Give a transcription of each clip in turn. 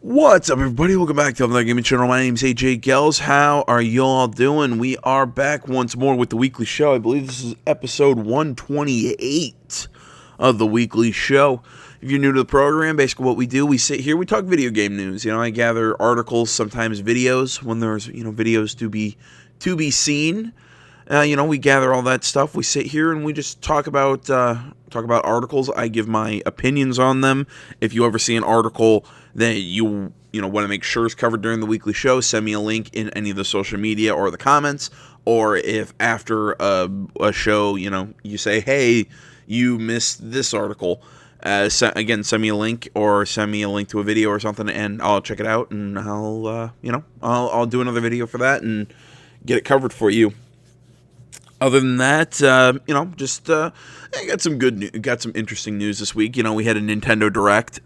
What's up, everybody? Welcome back to the Gaming Channel. My name's AJ Gels. How are y'all doing? We are back once more with the weekly show. I believe this is episode 128 of the weekly show. If you're new to the program, basically what we do, we sit here, we talk video game news. You know, I gather articles, sometimes videos, when there's, videos to be seen. We gather all that stuff. We sit here and we just talk about articles. I give my opinions on them. If you ever see an article that you want to make sure is covered during the weekly show, send me a link in any of the social media or the comments. Or if after a show, you say, hey, you missed this article, send me a link or send me a link to a video or something, and I'll check it out, and I'll do another video for that and get it covered for you. Other than that, I got some interesting news this week. We had a Nintendo Direct.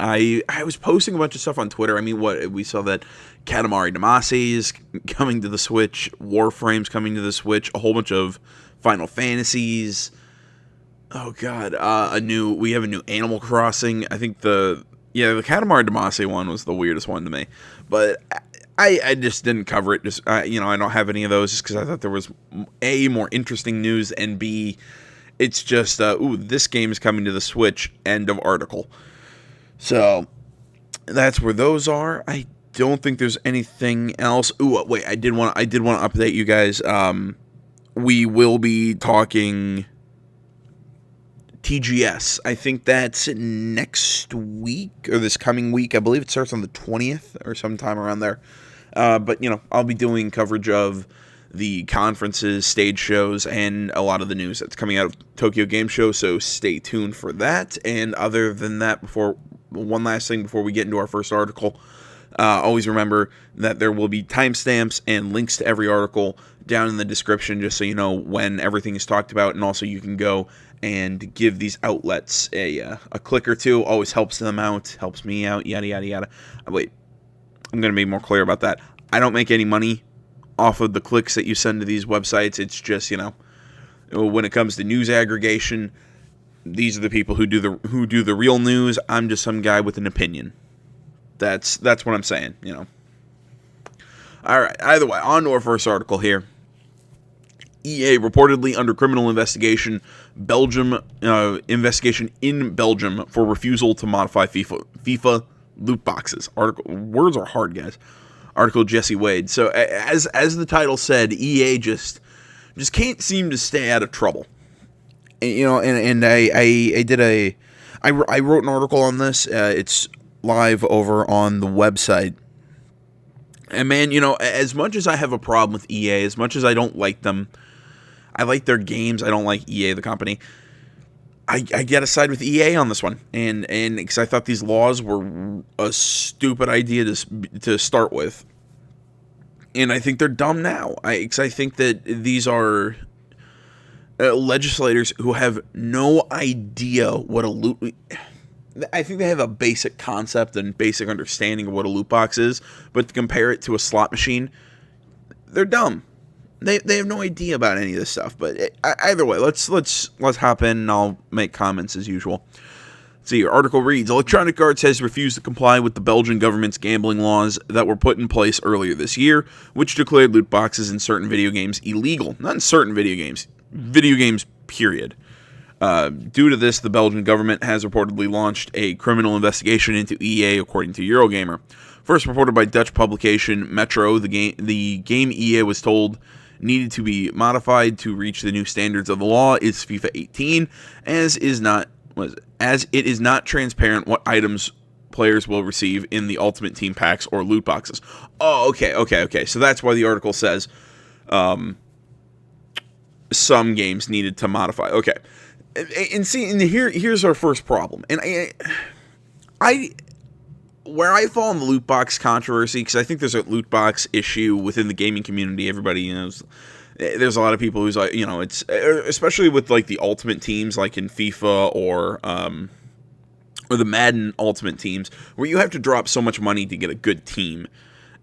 I was posting a bunch of stuff on Twitter. I mean, we saw that Katamari Damacy is coming to the Switch, Warframe's coming to the Switch, a whole bunch of Final Fantasies. Oh God, we have a new Animal Crossing. I think the Katamari Damacy one was the weirdest one to me, but I just didn't cover it. I don't have any of those just because I thought there was A, more interesting news, and B, it's just this game is coming to the Switch. End of article. So that's where those are. I don't think there's anything else. Ooh, wait, I did want to update you guys. We will be talking TGS. I think that's next week or this coming week. I believe it starts on the 20th or sometime around there. But I'll be doing coverage of the conferences, stage shows, and a lot of the news that's coming out of Tokyo Game Show, so stay tuned for that. And other than that, one last thing before we get into our first article, always remember that there will be timestamps and links to every article down in the description, just so you know when everything is talked about, and also you can go and give these outlets a click or two. Always helps them out, helps me out, yada, yada, yada. Wait, I'm going to be more clear about that. I don't make any money off of the clicks that you send to these websites. It's just, when it comes to news aggregation, these are the people who do the real news. I'm just some guy with an opinion. That's what I'm saying, All right, either way, on to our first article here. EA reportedly under criminal investigation in Belgium for refusal to modify FIFA loot boxes. Words are hard, guys. Article Jesse Wade. So as the title said, EA just can't seem to stay out of trouble. And I wrote an article on this. It's live over on the website. And man, as much as I have a problem with EA, as much as I don't like them, I like their games, I don't like EA, the company. I get a side with EA on this one, and because I thought these laws were a stupid idea to start with, and I think they're dumb now. Because I think that these are legislators who have no idea what a loot. I think they have a basic concept and basic understanding of what a loot box is, but to compare it to a slot machine, they're dumb. They have no idea about any of this stuff. But either way, let's hop in and I'll make comments as usual. See, your article reads, Electronic Arts has refused to comply with the Belgian government's gambling laws that were put in place earlier this year, which declared loot boxes in certain video games illegal. Not in certain video games, period. Due to this, the Belgian government has reportedly launched a criminal investigation into EA, according to Eurogamer. First reported by Dutch publication Metro, the game EA was told needed to be modified to reach the new standards of the law is FIFA 18, as it is not transparent what items players will receive in the Ultimate Team packs or loot boxes. Oh, okay. So that's why the article says some games needed to modify. Okay. And here's our first problem. And where I fall in the loot box controversy, because I think there's a loot box issue within the gaming community. Everybody knows. There's a lot of people who's like, it's especially with like the Ultimate Teams, like in FIFA or the Madden Ultimate Teams, where you have to drop so much money to get a good team,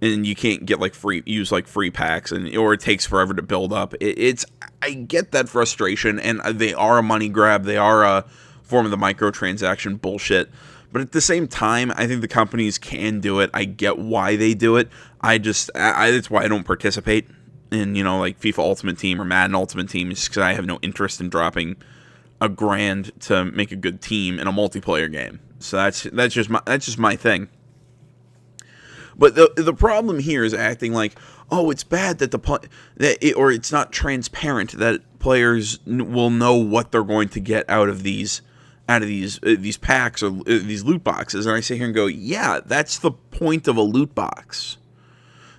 and you can't get free packs, or it takes forever to build up. I get that frustration, and they are a money grab. They are a form of the microtransaction bullshit. But at the same time, I think the companies can do it. I get why they do it. That's why I don't participate in, like FIFA Ultimate Team or Madden Ultimate Team, just because I have no interest in dropping $1,000 to make a good team in a multiplayer game. So that's just my thing. But the problem here is acting like, oh, it's bad that or it's not transparent that players will know what they're going to get out of these packs or these loot boxes. And I sit here and go, yeah, that's the point of a loot box.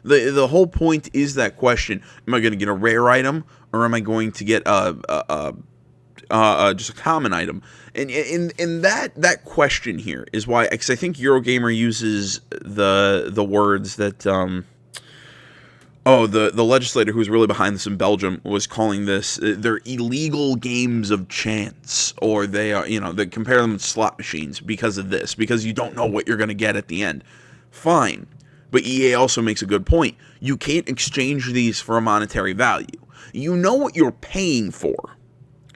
The whole point is that question: am I going to get a rare item, or am I going to get just a common item? And that question here is why, because I think Eurogamer uses the words that the legislator who was really behind this in Belgium was calling this they're illegal games of chance, or they are, they compare them to slot machines because of this, because you don't know what you're going to get at the end. Fine, but EA also makes a good point. You can't exchange these for a monetary value. You know what you're paying for.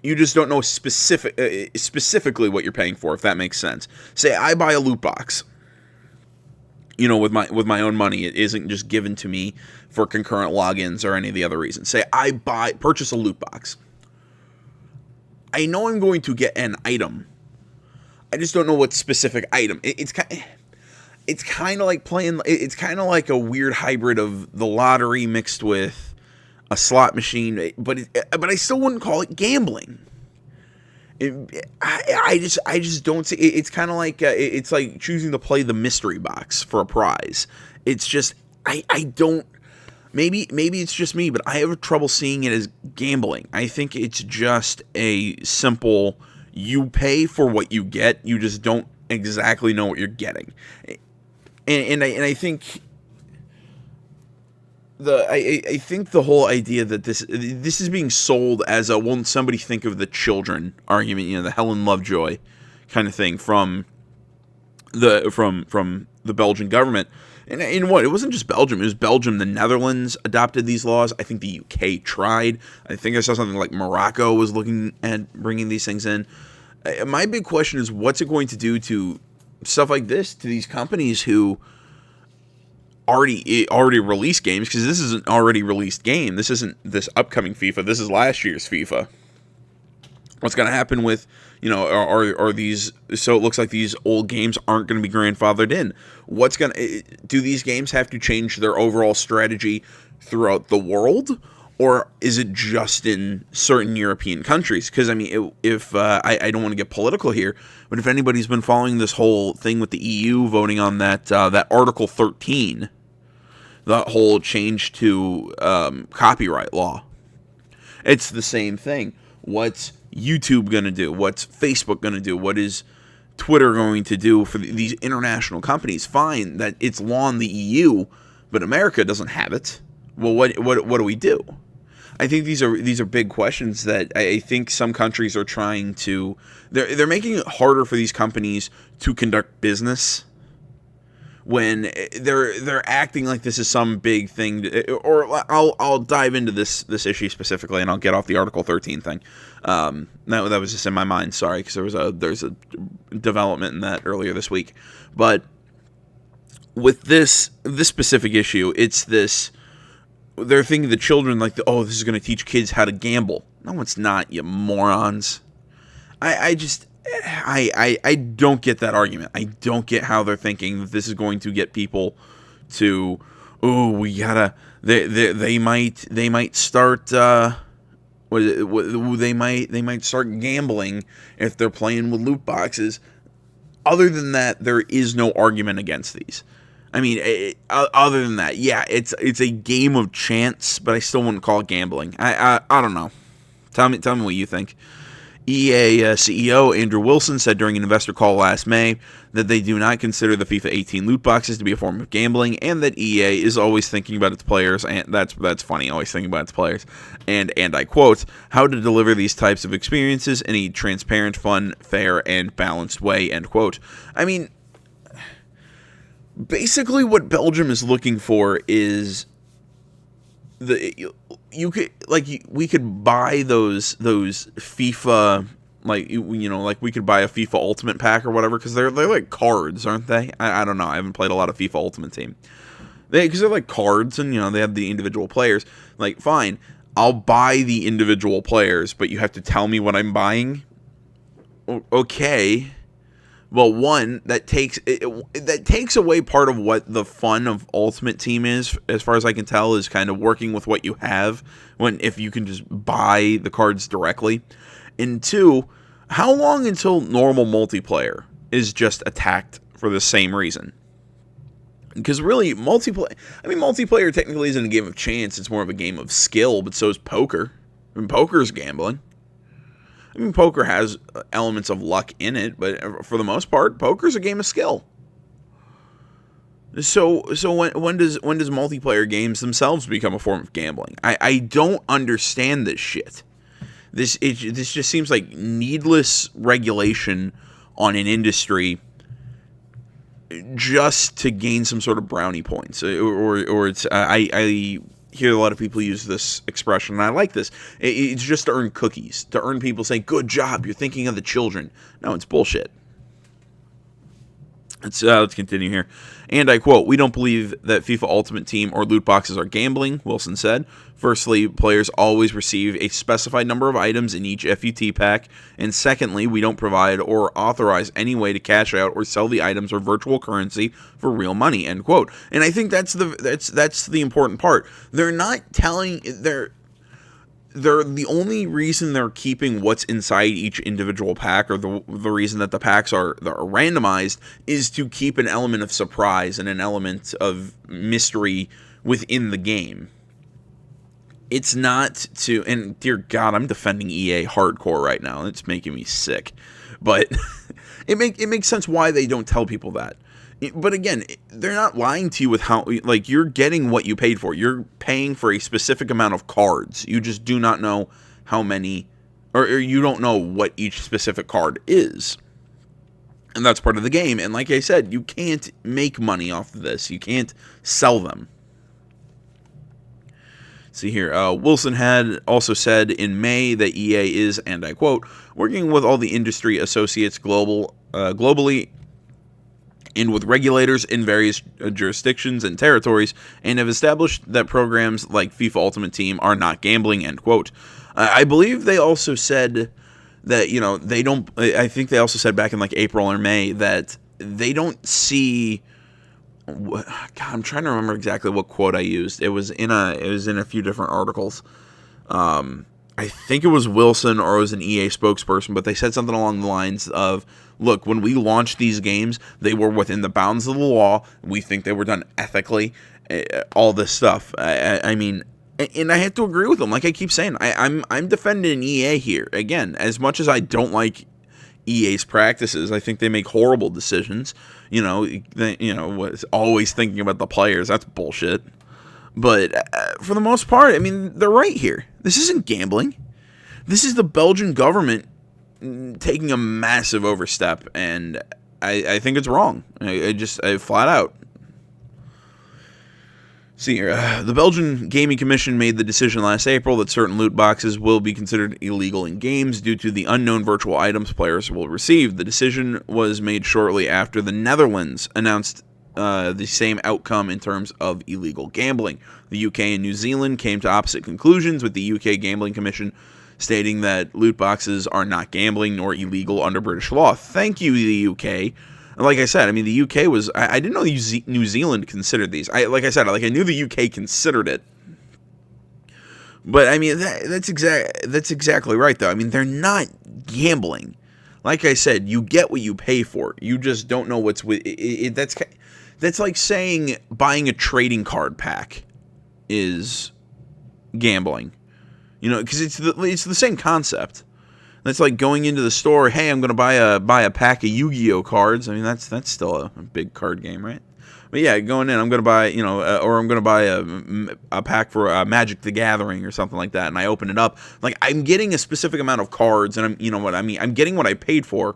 You just don't know specifically what you're paying for, if that makes sense. Say I buy a loot box, with my own money. It isn't just given to me for concurrent logins or any of the other reasons. Say I purchase a loot box. I know I'm going to get an item. I just don't know what specific item. It's kind of like playing. It's kind of like a weird hybrid of the lottery mixed with a slot machine, but I still wouldn't call it gambling. I just don't see. It's kind of like it's like choosing to play the mystery box for a prize. It's just I don't. Maybe it's just me, but I have trouble seeing it as gambling. I think it's just a simple, you pay for what you get. You just don't exactly know what you're getting, and I think. I think the whole idea that this is being sold as a, won't somebody think of the children argument, the Helen Lovejoy kind of thing from the Belgian government. And in what? It wasn't just Belgium. It was Belgium. The Netherlands adopted these laws. I think the UK tried. I think I saw something like Morocco was looking at bringing these things in. My big question is, what's it going to do to stuff like this, to these companies who already released games, because this is an already released game. This isn't this upcoming FIFA. This is last year's FIFA. What's going to happen with, are these, so it looks like these old games aren't going to be grandfathered in. Do these games have to change their overall strategy throughout the world, or is it just in certain European countries? Because, if I don't want to get political here, but if anybody's been following this whole thing with the EU voting on that Article 13, the whole change to copyright law, it's the same thing. What's YouTube going to do? What's Facebook going to do? What is Twitter going to do for these international companies? Fine that it's law in the EU, but America doesn't have it. Well, what do we do? I think these are big questions that I think some countries are trying to. They're making it harder for these companies to conduct business when they're acting like this is some big thing. Or I'll dive into this issue specifically, and I'll get off the Article 13 thing. That was just in my mind. Sorry, because there's a development in that earlier this week. But with this specific issue, it's this. They're thinking the children this is going to teach kids how to gamble. No, it's not, you morons. I don't get that argument. I don't get how they're thinking that this is going to get people to, they might start they might start gambling if they're playing with loot boxes. Other than that, there is no argument against these. Other than that, yeah, it's a game of chance, but I still wouldn't call it gambling. I don't know. Tell me what you think. EA CEO Andrew Wilson said during an investor call last May that they do not consider the FIFA 18 loot boxes to be a form of gambling, and that EA is always thinking about its players, and that's funny, always thinking about its players, and I quote, how to deliver these types of experiences in a transparent, fun, fair, and balanced way, end quote. Basically, what Belgium is looking for is we could buy those FIFA Like, like we could buy a FIFA Ultimate pack or whatever, because they're like cards, aren't they? I don't know. I haven't played a lot of FIFA Ultimate Team. Because they're like cards, and they have the individual players. Like, fine, I'll buy the individual players, but you have to tell me what I'm buying. Okay. Well, one, that takes away part of what the fun of Ultimate Team is, as far as I can tell, is kind of working with what you have, if you can just buy the cards directly. And two, how long until normal multiplayer is just attacked for the same reason? Because really, multiplayer technically isn't a game of chance, it's more of a game of skill, but so is poker. Poker's gambling. Poker has elements of luck in it, but for the most part, poker's a game of skill. So when does multiplayer games themselves become a form of gambling? I don't understand this shit. This just seems like needless regulation on an industry just to gain some sort of brownie points, or it's I hear a lot of people use this expression, and I like this. It's just to earn cookies, to earn people saying, good job, you're thinking of the children. No, it's bullshit. Let's continue here. And I quote, "We don't believe that FIFA Ultimate Team or loot boxes are gambling," Wilson said. "Firstly, players always receive a specified number of items in each FUT pack. And secondly, we don't provide or authorize any way to cash out or sell the items or virtual currency for real money," end quote. And I think that's the important part. They're not telling... They're the only reason they're keeping what's inside each individual pack, or the reason that the packs are randomized, is to keep an element of surprise and an element of mystery within the game. It's not to, and dear God, I'm defending EA hardcore right now. It's making me sick, but it makes sense why they don't tell people that. But again, they're not lying to you with how, like, you're getting what you paid for. You're paying for a specific amount of cards. You just do not know how many, or you don't know what each specific card is. And that's part of the game. And like I said, you can't make money off of this. You can't sell them. See here, Wilson had also said in May that EA is, and I quote, "working with all the industry associates globally and with regulators in various jurisdictions and territories, and have established that programs like FIFA Ultimate Team are not gambling," end quote. I believe they also said that, they don't, I think they also said back in like April or May that they don't see, God, I'm trying to remember exactly what quote I used. It was in a few different articles. I think it was Wilson or it was an EA spokesperson, but they said something along the lines of, look, when we launched these games, they were within the bounds of the law. We think they were done ethically, all this stuff. I mean, and I have to agree with them. Like I keep saying, I'm defending EA here. Again, as much as I don't like EA's practices, I think they make horrible decisions. Always thinking about the players. That's bullshit. But for the most part, I mean, they're right here. This isn't gambling. This is the Belgian government taking a massive overstep, and I think it's wrong. I flat out. See here, the Belgian Gaming Commission made the decision last April that certain loot boxes will be considered illegal in games due to the unknown virtual items players will receive. The decision was made shortly after the Netherlands announced the same outcome in terms of illegal gambling. The UK and New Zealand came to opposite conclusions, with the UK Gambling Commission stating that loot boxes are not gambling nor illegal under British law. Thank you, the UK. Like I said, I mean, the UK was... I didn't know New Zealand considered these. I knew the UK considered it. But, I mean, that's exactly right, though. I mean, they're not gambling. Like I said, you get what you pay for. You just don't know what's with it. That's like saying buying a trading card pack is gambling. Because it's the same concept. That's like going into the store. Hey, I'm going to buy a pack of Yu-Gi-Oh cards. I mean, that's still a big card game, right? But yeah, going in, I'm going to buy, or I'm going to buy a pack for Magic the Gathering or something like that, and I open it up. Like, I'm getting a specific amount of cards, and I'm getting what I paid for.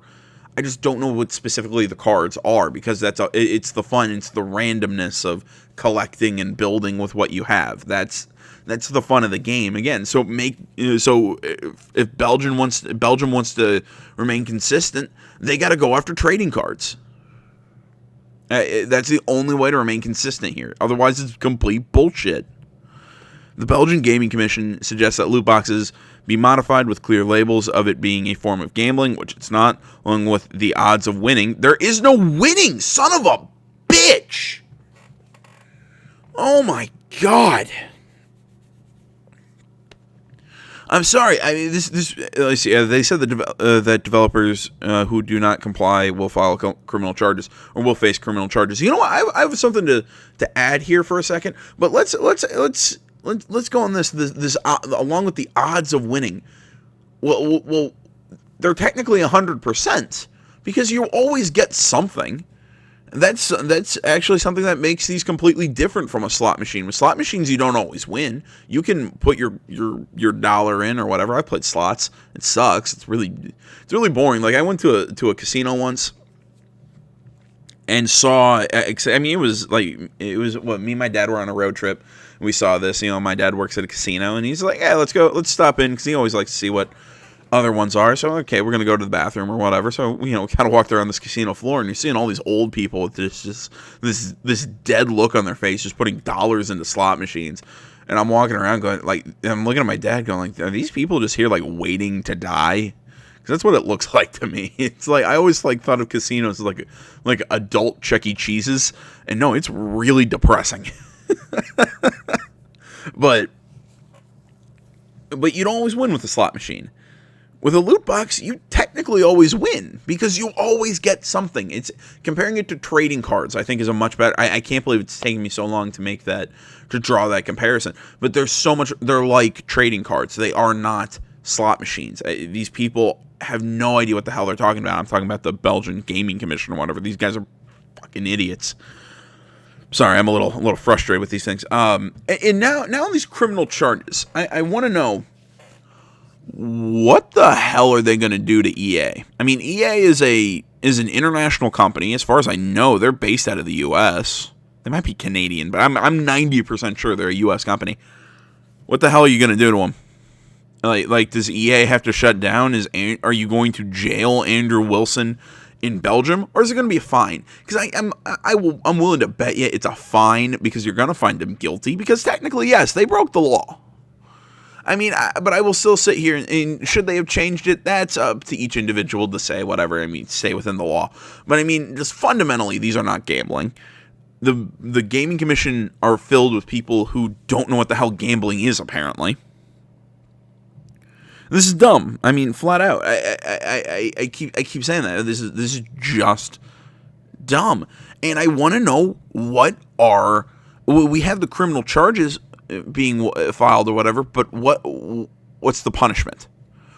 I just don't know what specifically the cards are, because it's the fun, it's the randomness of collecting and building with what you have. That's the fun of the game. Again, so if Belgium wants to remain consistent, they got to go after trading cards. That's the only way to remain consistent here. Otherwise, it's complete bullshit. The Belgian Gaming Commission suggests that loot boxes be modified with clear labels of it being a form of gambling, which it's not, along with the odds of winning. There is no winning, son of a bitch! Oh my god. I'm sorry. I mean, let's see. They said that developers who do not comply will file criminal charges or will face criminal charges. You know what? I have something to add here for a second, but let's go on this along with the odds of winning. Well, they're technically 100% because you always get something. That's actually something that makes these completely different from a slot machine. With slot machines, you don't always win. You can put your dollar in or whatever. I played slots. It sucks. It's really boring. Like, I went to a casino once and saw. I mean, it was what, me and my dad were on a road trip. We saw this. You know, my dad works at a casino, and he's like, "Yeah, let's stop in," because he always likes to see what other ones are. So, okay, we're gonna go to the bathroom or whatever. So, you know, kind of walked around this casino floor, and you're seeing all these old people with this dead look on their face, just putting dollars into slot machines. And I'm walking around going, like, I'm looking at my dad going, like, are these people just here, like, waiting to die? Because that's what it looks like to me. It's like, I always thought of casinos as like adult Chuck E. Cheese's, and no, it's really depressing. But you don't always win with a slot machine. With a loot box, you technically always win because you always get something. It's comparing it to trading cards, I think, is a much better. I can't believe it's taken me so long to draw that comparison. But there's so much. They're like trading cards. They are not slot machines. These people have no idea what the hell they're talking about. I'm talking about the Belgian Gaming Commission or whatever. These guys are fucking idiots. Sorry, I'm a little frustrated with these things. And now these criminal charges. I want to know, what the hell are they going to do to EA? I mean, EA is an international company. As far as I know, they're based out of the U.S. They might be Canadian, but I'm 90% sure they're a U.S. company. What the hell are you going to do to them? Like, does EA have to shut down? Are you going to jail Andrew Wilson in Belgium, or is it going to be a fine? Because I'm willing to bet you it's a fine, because you're going to find them guilty. Because technically, yes, they broke the law. I mean, but I will still sit here and should they have changed it? That's up to each individual to say whatever. I mean, stay within the law. But I mean, just fundamentally, these are not gambling. The Gaming Commission are filled with people who don't know what the hell gambling is, apparently. This is dumb. I mean, flat out. I keep saying that. This is just dumb. And I want to know we have the criminal charges being filed or whatever, but what's the punishment?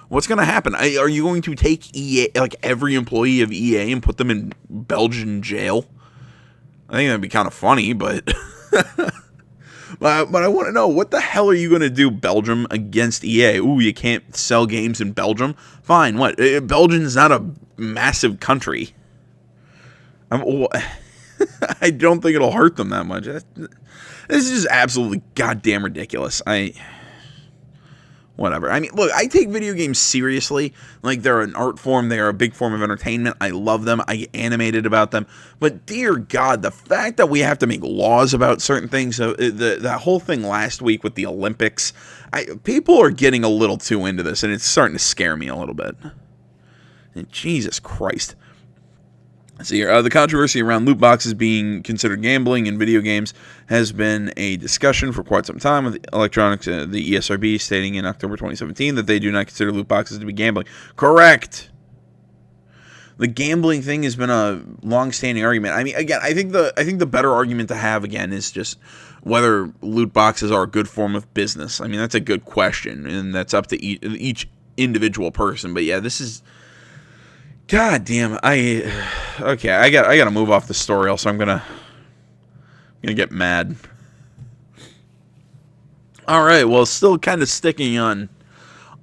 What's going to happen? Are you going to take EA, like every employee of EA, and put them in Belgian jail? I think that'd be kind of funny, but but I want to know, what the hell are you going to do, Belgium, against EA? Ooh, you can't sell games in Belgium? Fine, what? Belgium's not a massive country. I don't think it'll hurt them that much. This is just absolutely goddamn ridiculous. Whatever. I mean, look, I take video games seriously. Like, they're an art form. They are a big form of entertainment. I love them. I get animated about them. But, dear God, the fact that we have to make laws about certain things, that whole thing last week with the Olympics, people are getting a little too into this, and it's starting to scare me a little bit. And Jesus Christ. So here, the controversy around loot boxes being considered gambling in video games has been a discussion for quite some time, with electronics, the ESRB stating in October 2017 that they do not consider loot boxes to be gambling. Correct. The gambling thing has been a long-standing argument. I mean, again, I think the better argument to have, again, is just whether loot boxes are a good form of business. I mean, that's a good question, and that's up to each individual person. But yeah, this is. God damn, I gotta move off the story, else I'm gonna get mad. All right, well, still kind of sticking on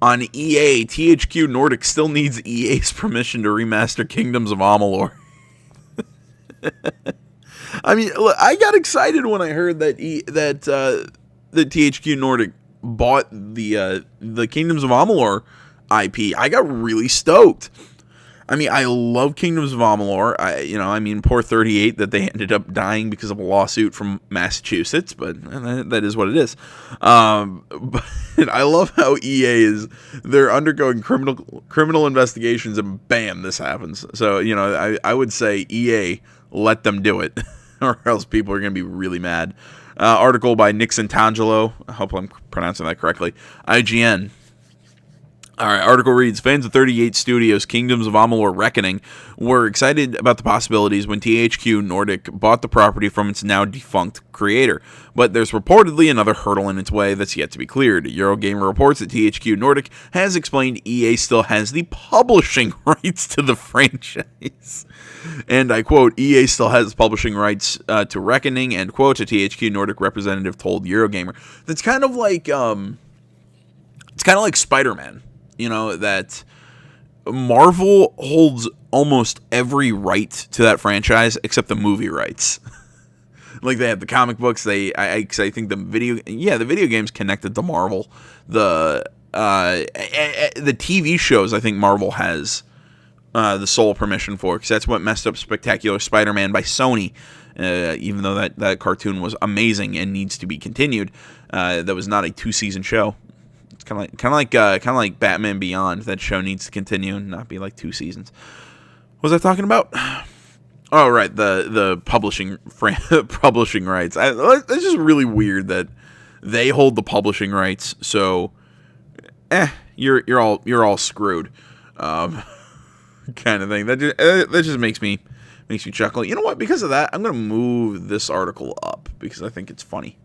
On EA, THQ Nordic still needs EA's permission to remaster Kingdoms of Amalur. I mean, look, I got excited when I heard that the THQ Nordic bought the Kingdoms of Amalur IP. I got really stoked. I mean, I love Kingdoms of Amalur. Poor 38 that they ended up dying because of a lawsuit from Massachusetts, but that is what it is. But I love how they're undergoing criminal investigations, and bam, this happens. So, I would say EA, let them do it, or else people are going to be really mad. Article by Nixon Tangelo. I hope I'm pronouncing that correctly. IGN. All right, article reads, fans of 38 Studios' Kingdoms of Amalur Reckoning were excited about the possibilities when THQ Nordic bought the property from its now defunct creator. But there's reportedly another hurdle in its way that's yet to be cleared. Eurogamer reports that THQ Nordic has explained EA still has the publishing rights to the franchise. And I quote, EA still has publishing rights to Reckoning, end quote, a THQ Nordic representative told Eurogamer. That's kind of like, Spider-Man. That Marvel holds almost every right to that franchise except the movie rights. Like, they have the comic books. I think the video games connected to Marvel. The TV shows, I think Marvel has the sole permission for, because that's what messed up Spectacular Spider-Man by Sony. Even though that cartoon was amazing and needs to be continued, that was not a 2-season show. Kind of like Batman Beyond. That show needs to continue and not be like 2 seasons. What was I talking about? Oh, right, the publishing rights. It's just really weird that they hold the publishing rights. So, you're all screwed, kind of thing. That just makes me chuckle. You know what? Because of that, I'm gonna move this article up because I think it's funny.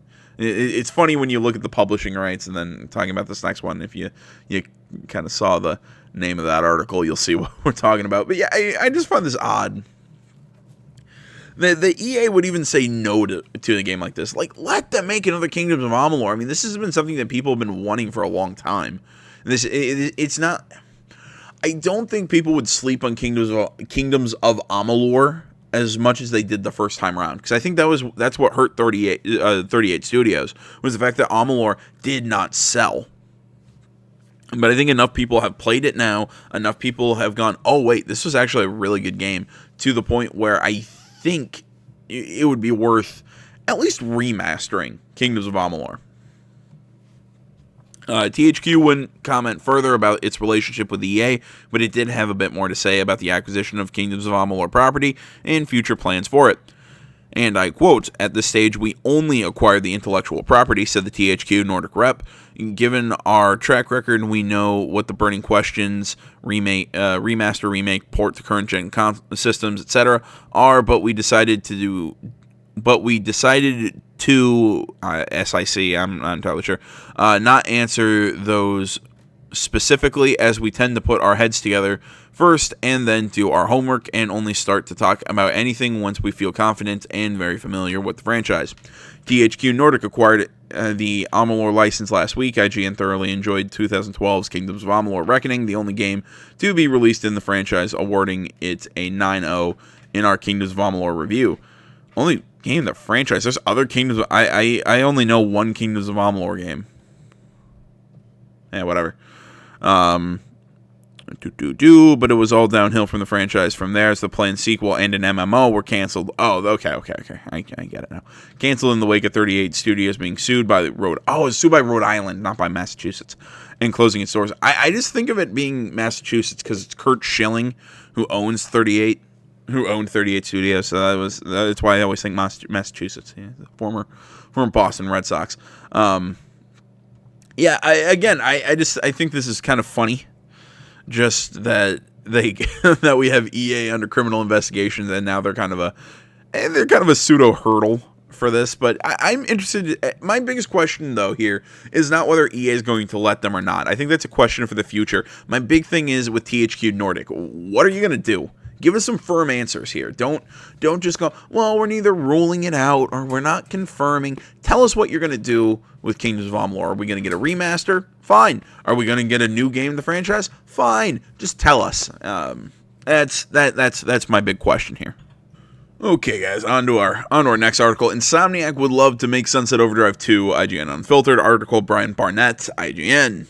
It's funny when you look at the publishing rights and then talking about this next one. If you kind of saw the name of that article, you'll see what we're talking about. But yeah, I just find this odd. The EA would even say no to a game like this. Like, let them make another Kingdoms of Amalur. I mean, this has been something that people have been wanting for a long time. It's not. I don't think people would sleep on Kingdoms of Amalur as much as they did the first time around, because I think that's what hurt 38 Studios, was the fact that Amalur did not sell. But I think enough people have played it now, enough people have gone, oh wait, this was actually a really good game, to the point where I think it would be worth at least remastering Kingdoms of Amalur. THQ wouldn't comment further about its relationship with EA, but it did have a bit more to say about the acquisition of Kingdoms of Amalur property and future plans for it. And I quote, at this stage, we only acquired the intellectual property, said the THQ Nordic rep. Given our track record, we know what the burning questions, remaster, remake, port to current gen systems, etc. are, but we decided to SIC, I'm not entirely sure, not answer those specifically, as we tend to put our heads together first and then do our homework and only start to talk about anything once we feel confident and very familiar with the franchise. THQ Nordic acquired the Amalur license last week. IGN thoroughly enjoyed 2012's Kingdoms of Amalur Reckoning, the only game to be released in the franchise, awarding it a 9.0 in our Kingdoms of Amalur review. Only game in the franchise. There's other Kingdoms. I only know one Kingdoms of Amalur game. Yeah, whatever. But it was all downhill from the franchise from there, as the planned sequel and an MMO were canceled. Oh, okay. I get it now. Canceled in the wake of 38 Studios being sued by it's sued by Rhode Island, not by Massachusetts, and closing its doors. I just think of it being Massachusetts because it's Kurt Schilling who owned 38 Studios. So that's why I always think Massachusetts. Yeah, the former Boston Red Sox. I think this is kind of funny. Just that that we have EA under criminal investigations, and now they're kind of a pseudo hurdle for this. But I'm interested. My biggest question though here is not whether EA is going to let them or not. I think that's a question for the future. My big thing is with THQ Nordic. What are you going to do? Give us some firm answers here. Don't just go, well, we're neither ruling it out or we're not confirming. Tell us what you're going to do with Kingdoms of Amalur. Are we going to get a remaster? Fine. Are we going to get a new game in the franchise? Fine. Just tell us. That's my big question here. Okay, guys, on to our next article. Insomniac would love to make Sunset Overdrive 2 IGN Unfiltered. Article Brian Barnett, IGN.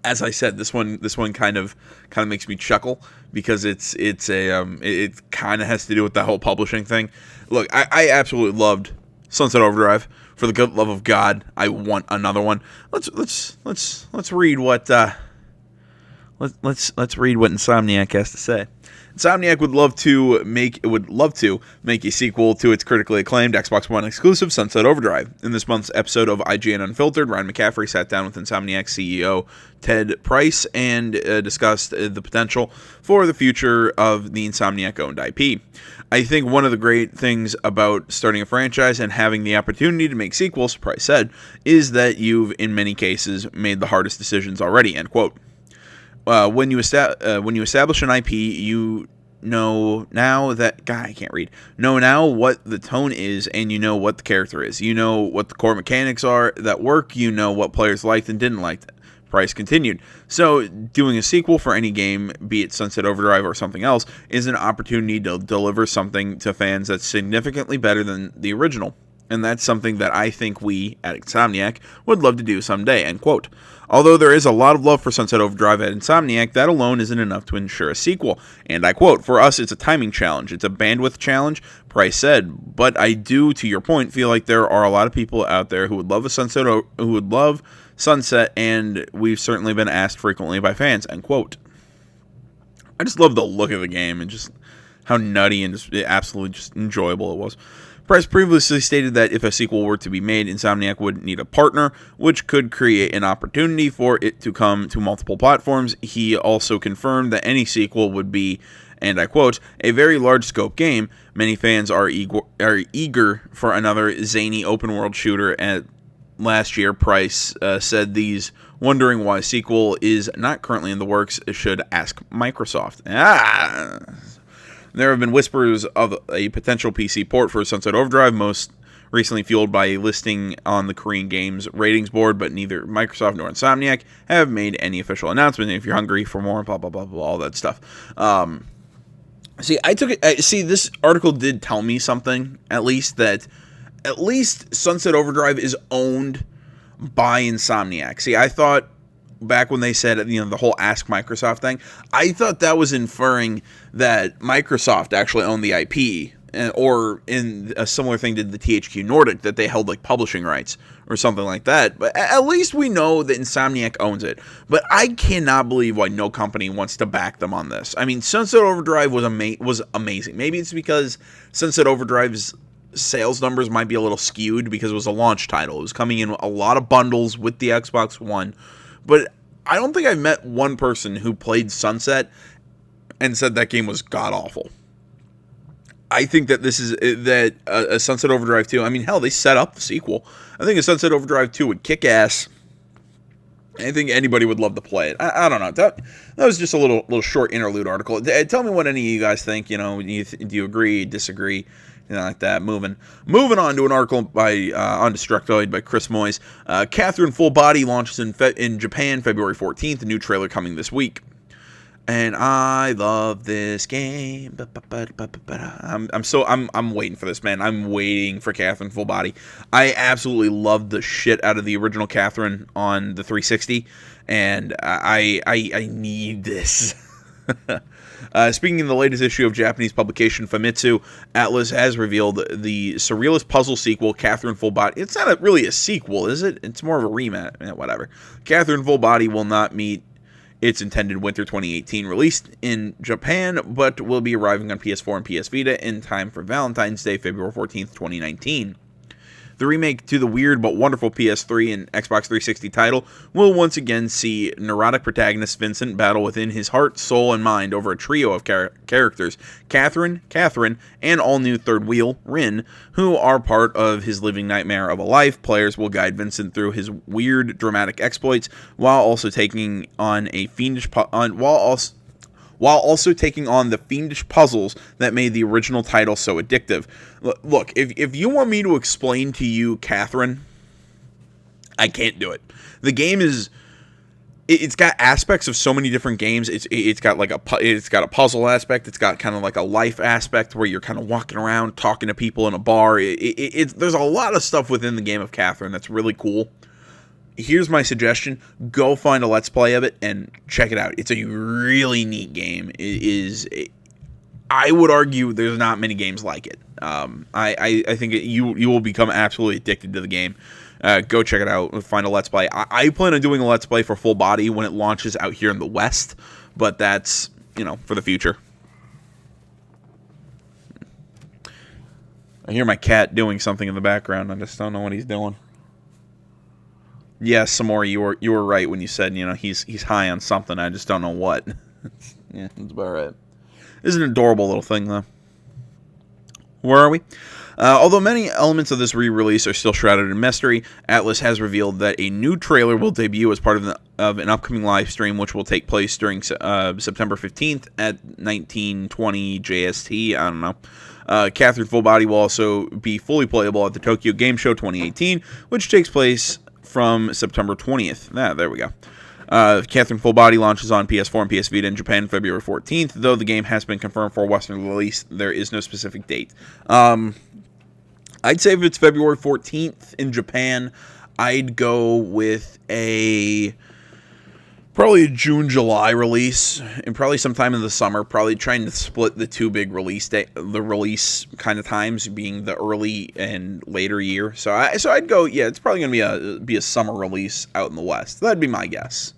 As I said, this one kind of makes me chuckle because it kind of has to do with the whole publishing thing. Look, I absolutely loved Sunset Overdrive. For the good love of God, I want another one. Let's read what let's read what Insomniac has to say. Insomniac would love to make a sequel to its critically acclaimed Xbox One exclusive Sunset Overdrive. In this month's episode of IGN Unfiltered, Ryan McCaffrey sat down with Insomniac CEO Ted Price and discussed the potential for the future of the Insomniac-owned IP. I think one of the great things about starting a franchise and having the opportunity to make sequels, Price said, is that you've, in many cases, made the hardest decisions already, end quote. When you establish an IP, you know now that know now what the tone is, and you know what the character is. You know what the core mechanics are that work. You know what players liked and didn't like. Price continued. So, doing a sequel for any game, be it Sunset Overdrive or something else, is an opportunity to deliver something to fans that's significantly better than the original. And that's something that I think we, at Insomniac, would love to do someday, end quote. Although there is a lot of love for Sunset Overdrive at Insomniac, that alone isn't enough to ensure a sequel. And I quote, "For us, it's a timing challenge. It's a bandwidth challenge," Price said. "But I do, to your point, feel like there are a lot of people out there who would love Sunset, and we've certainly been asked frequently by fans," end quote. I just love the look of the game and just how nutty and just absolutely just enjoyable it was. Price previously stated that if a sequel were to be made, Insomniac would need a partner, which could create an opportunity for it to come to multiple platforms. He also confirmed that any sequel would be, and I quote, "a very large-scope game. Many fans are eager for another zany open-world shooter." And last year, Price said these wondering why a sequel is not currently in the works should ask Microsoft. There have been whispers of a potential PC port for Sunset Overdrive, most recently fueled by a listing on the Korean Games ratings board, but neither Microsoft nor Insomniac have made any official announcement. If you're hungry for more, blah, blah, blah, blah, all that stuff. This article did tell me something, at least Sunset Overdrive is owned by Insomniac. See, I thought back when they said, the whole Ask Microsoft thing, I thought that was inferring that Microsoft actually owned the IP, or in a similar thing to the THQ Nordic, that they held like publishing rights or something like that. But at least we know that Insomniac owns it. But I cannot believe why no company wants to back them on this. I mean, Sunset Overdrive was amazing. Maybe it's because Sunset Overdrive's sales numbers might be a little skewed because it was a launch title. It was coming in a lot of bundles with the Xbox One. But I don't think I've met one person who played Sunset and said that game was god-awful. I think that a Sunset Overdrive 2, I mean, hell, they set up the sequel. I think a Sunset Overdrive 2 would kick ass. I think anybody would love to play it. I don't know. That was just a little short interlude article. Tell me what any of you guys think. Do you agree, disagree? Like that. Moving on to an article by on Destructoid by Chris Moyes. Catherine Full Body launches in Japan February 14th. A new trailer coming this week. And I love this game. I'm waiting for this, man. I'm waiting for Catherine Full Body. I absolutely loved the shit out of the original Catherine on the 360, and I need this. Speaking of the latest issue of Japanese publication Famitsu, Atlas has revealed the surrealist puzzle sequel, Catherine Full Body. It's not really a sequel, is it? It's more of a remake. Whatever. Catherine Full Body will not meet its intended winter 2018 release in Japan, but will be arriving on PS4 and PS Vita in time for Valentine's Day, February 14th, 2019. The remake to the weird but wonderful PS3 and Xbox 360 title will once again see neurotic protagonist Vincent battle within his heart, soul, and mind over a trio of characters, Catherine, and all-new third wheel, Rin, who are part of his living nightmare of a life. Players will guide Vincent through his weird, dramatic exploits while also taking on a fiendish while also taking on the fiendish puzzles that made the original title so addictive. Look, if you want me to explain to you Catherine, I can't do it. The game is... It's got aspects of so many different games. It's got like it's got a puzzle aspect. It's got kind of like a life aspect where you're kind of walking around talking to people in a bar. There's a lot of stuff within the game of Catherine that's really cool. Here's my suggestion: go find a Let's Play of it and check it out. It's a really neat game. I would argue there's not many games like it. I think you will become absolutely addicted to the game. Go check it out. Find a Let's Play. I plan on doing a Let's Play for Full Body when it launches out here in the West, but that's, for the future. I hear my cat doing something in the background. I just don't know what he's doing. Yes, Samori, you were right when you said, he's high on something. I just don't know what. Yeah, that's about right. This is an adorable little thing, though. Where are we? Although many elements of this re-release are still shrouded in mystery, Atlus has revealed that a new trailer will debut as part of an upcoming live stream, which will take place during September 15th at 1920 JST. I don't know. Catherine Full Body will also be fully playable at the Tokyo Game Show 2018, which takes place from September 20th. There we go. Catherine Full Body launches on PS4 and PS Vita in Japan February 14th, though the game has been confirmed for a Western release. There is no specific date. I'd say if it's February 14th in Japan, I'd go with probably a June-July release, and probably sometime in the summer, probably trying to split the two big release kind of times, being the early and later year. So I'd go, yeah, it's probably going to be a summer release out in the West. That'd be my guess.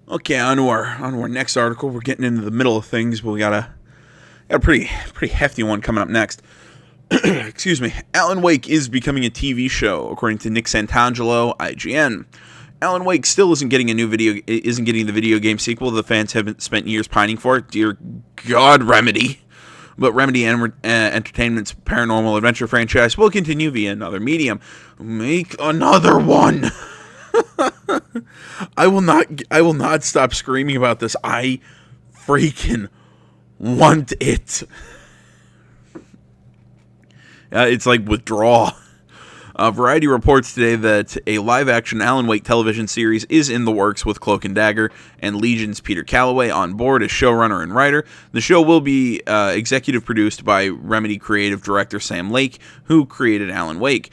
Okay, on to our next article. We're getting into the middle of things, but we got a pretty hefty one coming up next. Excuse me. Alan Wake is becoming a TV show, according to Nick Santangelo, IGN. Alan Wake still isn't getting the video game sequel the fans have spent years pining for. Dear God, Remedy. But Remedy Entertainment's paranormal adventure franchise will continue via another medium. Make another one. I will not stop screaming about this. I freaking want it. It's like Withdraw. Variety reports today that a live-action Alan Wake television series is in the works with Cloak and Dagger and Legion's Peter Calloway on board as showrunner and writer. The show will be executive produced by Remedy creative director Sam Lake, who created Alan Wake.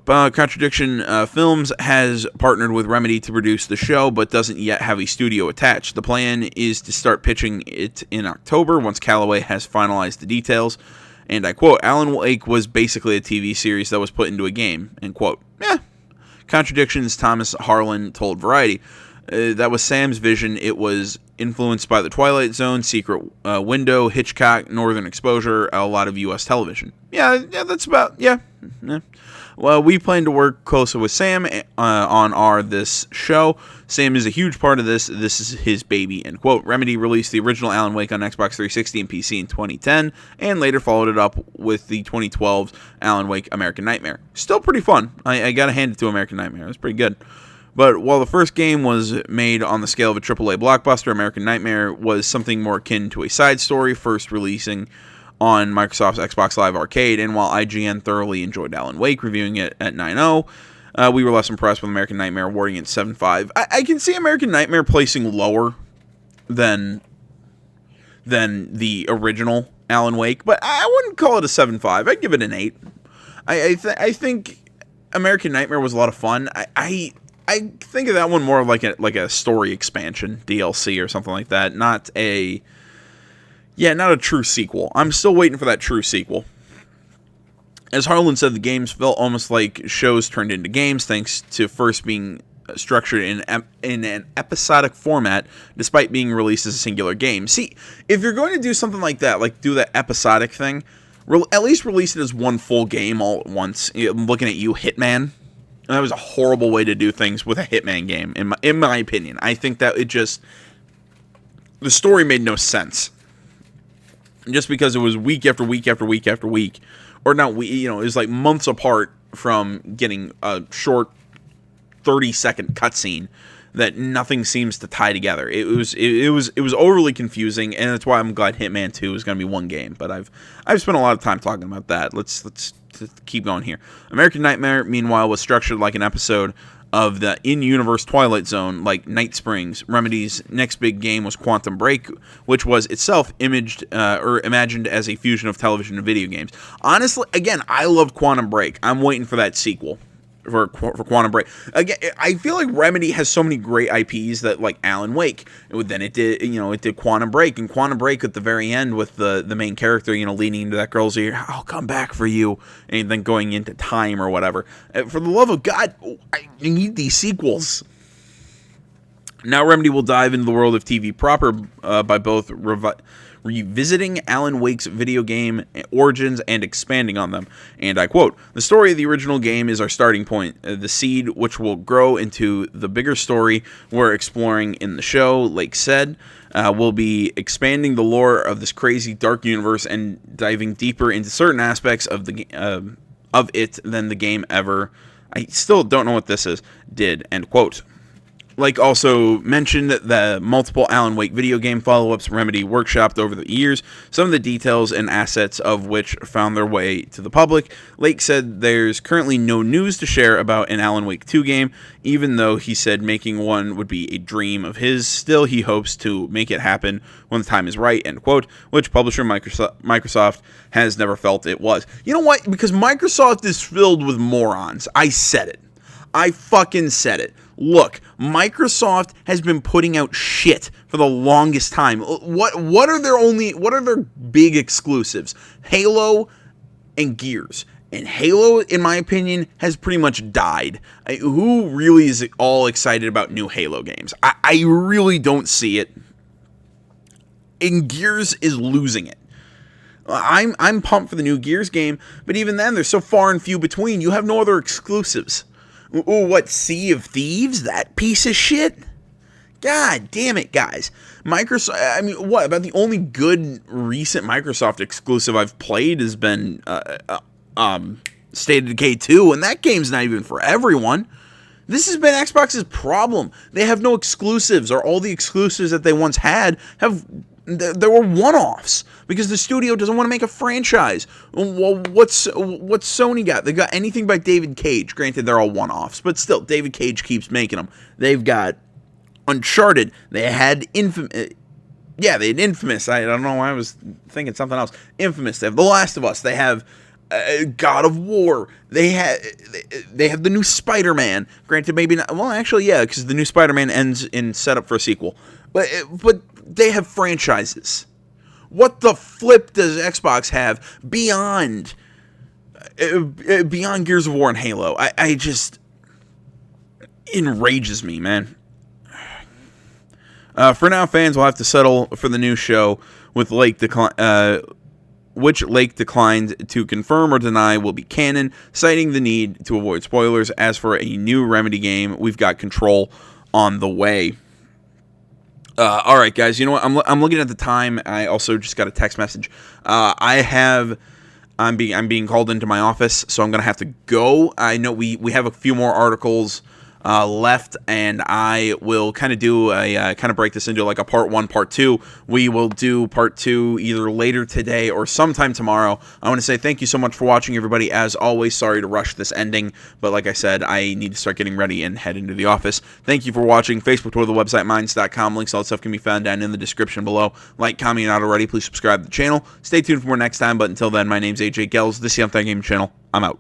Contradiction Films has partnered with Remedy to produce the show, but doesn't yet have a studio attached. The plan is to start pitching it in October once Calloway has finalized the details. And I quote, Alan Wake was basically a TV series that was put into a game, end quote. Contradictions, Thomas Harlan told Variety. That was Sam's vision. It was influenced by The Twilight Zone, Secret Window, Hitchcock, Northern Exposure, a lot of U.S. television. Yeah, that's about, yeah. Well, we plan to work closer with Sam on this show. Sam is a huge part of this. This is his baby, end quote. Remedy released the original Alan Wake on Xbox 360 and PC in 2010, and later followed it up with the 2012 Alan Wake American Nightmare. Still pretty fun. I gotta hand it to American Nightmare. It was pretty good. But while the first game was made on the scale of a AAA blockbuster, American Nightmare was something more akin to a side story, first releasing on Microsoft's Xbox Live Arcade, and while IGN thoroughly enjoyed Alan Wake, reviewing it at 9.0, we were less impressed with American Nightmare, awarding it 7.5. I can see American Nightmare placing lower than the original Alan Wake, but I wouldn't call it a 7.5. I'd give it an 8. I think American Nightmare was a lot of fun. I think of that one more like a story expansion, DLC or something like that, not a true sequel. I'm still waiting for that true sequel. As Harlan said, the games felt almost like shows turned into games, thanks to first being structured in an episodic format, despite being released as a singular game. See, if you're going to do something like that, like do that episodic thing, at least release it as one full game all at once. I'm looking at you, Hitman. That was a horrible way to do things with a Hitman game, in my opinion. I think that the story made no sense. Just because it was week after week after week after week, or not, it was like months apart from getting a short 30-second cutscene that nothing seems to tie together. It was overly confusing, and that's why I'm glad Hitman 2 is going to be one game. But I've spent a lot of time talking about that. Let's keep going here. American Nightmare, meanwhile, was structured like an episode of the in-universe Twilight Zone, like Night Springs. Remedy's next big game was Quantum Break, which was itself imagined as a fusion of television and video games. Honestly, again, I loved Quantum Break. I'm waiting for that sequel. For Quantum Break. Again, I feel like Remedy has so many great IPs that, like Alan Wake, then it did Quantum Break, and Quantum Break at the very end with the main character, leaning into that girl's ear, "I'll come back for you," and then going into time or whatever. For the love of God, I need these sequels. Now Remedy will dive into the world of TV proper by both revisiting Alan Wake's video game origins and expanding on them. And I quote, "The story of the original game is our starting point, the seed which will grow into the bigger story we're exploring in the show," Lake said. "We'll be expanding the lore of this crazy dark universe and diving deeper into certain aspects of it than the game ever," I still don't know what this is, "did," end quote. Lake also mentioned the multiple Alan Wake video game follow-ups Remedy workshopped over the years, some of the details and assets of which found their way to the public. Lake said there's currently no news to share about an Alan Wake 2 game, even though he said making one would be a dream of his. Still, he hopes to make it happen when the time is right, end quote, which publisher Microsoft has never felt it was. You know what? Because Microsoft is filled with morons. I said it. I fucking said it. Look, Microsoft has been putting out shit for the longest time. What are their big exclusives? Halo and Gears. And Halo, in my opinion, has pretty much died. Who really is all excited about new Halo games? I really don't see it. And Gears is losing it. I'm pumped for the new Gears game, but even then, they're so far and few between. You have no other exclusives. Ooh, what, Sea of Thieves? That piece of shit? God damn it, guys. Microsoft, what, about the only good recent Microsoft exclusive I've played has been State of Decay 2, and that game's not even for everyone. This has been Xbox's problem. They have no exclusives, or all the exclusives that they once had there were one-offs because the studio doesn't want to make a franchise. Well, what's Sony got? They got anything by David Cage. Granted, they're all one-offs, but still, David Cage keeps making them. They've got Uncharted. They had Infamous. Yeah, they had Infamous. I don't know why I was thinking something else. Infamous. They have The Last of Us. They have God of War. They have the new Spider-Man. Granted, maybe not. Well, actually, yeah, because the new Spider-Man ends in setup for a sequel. But they have franchises. What the flip does Xbox have beyond Gears of War and Halo? I just enrages me, man. For now, fans will have to settle for the new show with which Lake declined to confirm or deny will be canon, citing the need to avoid spoilers. As for a new Remedy game, we've got Control on the way. All right, guys. You know what? I'm looking at the time. I also just got a text message. I'm being called into my office, so I'm gonna have to go. I know we have a few more articles left, and I will kind of do a break this into like a part 1, part 2. We will do part 2 either later today or sometime tomorrow. I want to say thank you so much for watching, everybody. As always, sorry to rush this ending, but like I said, I need to start getting ready and head into the office. Thank you for watching. Facebook, Twitter, the website, minds.com. Links, all that stuff can be found down in the description below. Like, comment, not already. Please subscribe to the channel. Stay tuned for more next time, but until then, my name's AJ Gels. This is the Untitled Gaming Channel. I'm out.